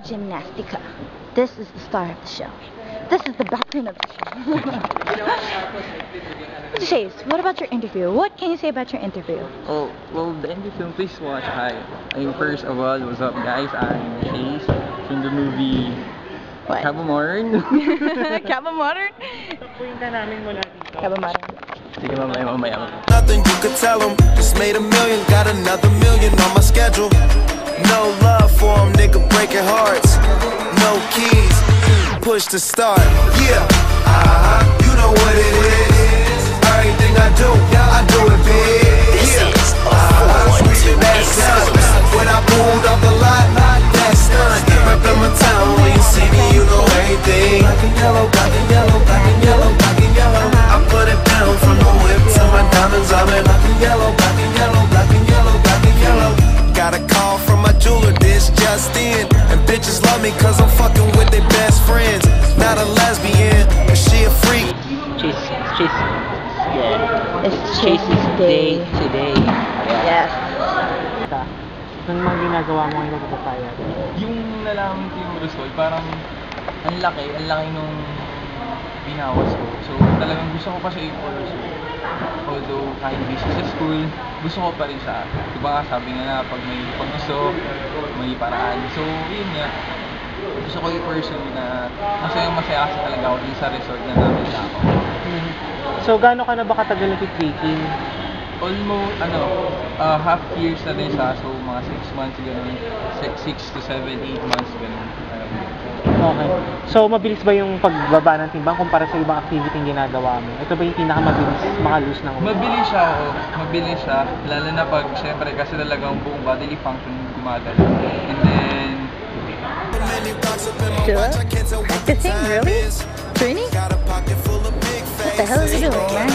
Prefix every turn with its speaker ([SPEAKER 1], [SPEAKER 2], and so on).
[SPEAKER 1] Gymnastica. This is the star of the show. This is the background of the show. Chase, what about your interview? What can you say about your interview?
[SPEAKER 2] Oh, well, the interview, please watch. Hi. First of all, what's up, guys? I'm Chase from the movie
[SPEAKER 1] What?
[SPEAKER 2] Cabo Modern.
[SPEAKER 1] Cabo Modern? Cabo Modern.
[SPEAKER 2] Sige, mamaya.
[SPEAKER 3] Nothing you could tell them. Just made $1 million, got another $1 million on my schedule. No love for them, nigga breaking hearts. No keys, push to start. Yeah, you know what it is. Everything I do it big.
[SPEAKER 4] This
[SPEAKER 3] Yeah,
[SPEAKER 4] is a 412
[SPEAKER 3] that's done. When I pulled off the lot, that's done. Reppin' my town, when you see me, you know everything. Black and yellow, black and yellow, black and yellow, black and yellow. I put it down from the whip to my diamonds. I'm in black and yellow, black and yellow, black and yellow, black and yellow. Got a call from my jeweler, this just in. And bitches love me cause I'm fucking with their best friends. Not a lesbian, but she a freak.
[SPEAKER 2] Chase. Yeah.
[SPEAKER 1] It's Chase's day.
[SPEAKER 2] Today.
[SPEAKER 1] Yes.
[SPEAKER 5] Ano mga ginagawa mo ngayon sa Papaya?
[SPEAKER 2] Yung nalaman ko yung result, parang ang laki nung binawas ko. So, talagang gusto ko pa siya i-pursue. Although, kahit busy sa school, gusto ko pa rin siya. Diba nga, sabi nga na, pag may pag-gusto, may paraan. So, yun nga. Gusto ko i-pursue na masaya kasi talaga ako din sa resort na namin ako.
[SPEAKER 5] So, gaano ka na ba katagal nag-taking?
[SPEAKER 2] Almost, half years na din siya. So, mga 6 months, gano'n. 6 to 7, 8 months, gano'n.
[SPEAKER 5] Okay. So, mabilis ba yung pagbaba ng timbang kumpara sa ibang activity yung ginagawa mo? Ito ba yung pinakamabilis makalus ng weight?
[SPEAKER 2] Mabilis siya, oo. Mabilis siya. Lalo na pag, syempre, kasi talagang buong bodily function gumagalaw. And then...
[SPEAKER 1] Sure? Practicing? Really? Training? What the hell is he doing, man?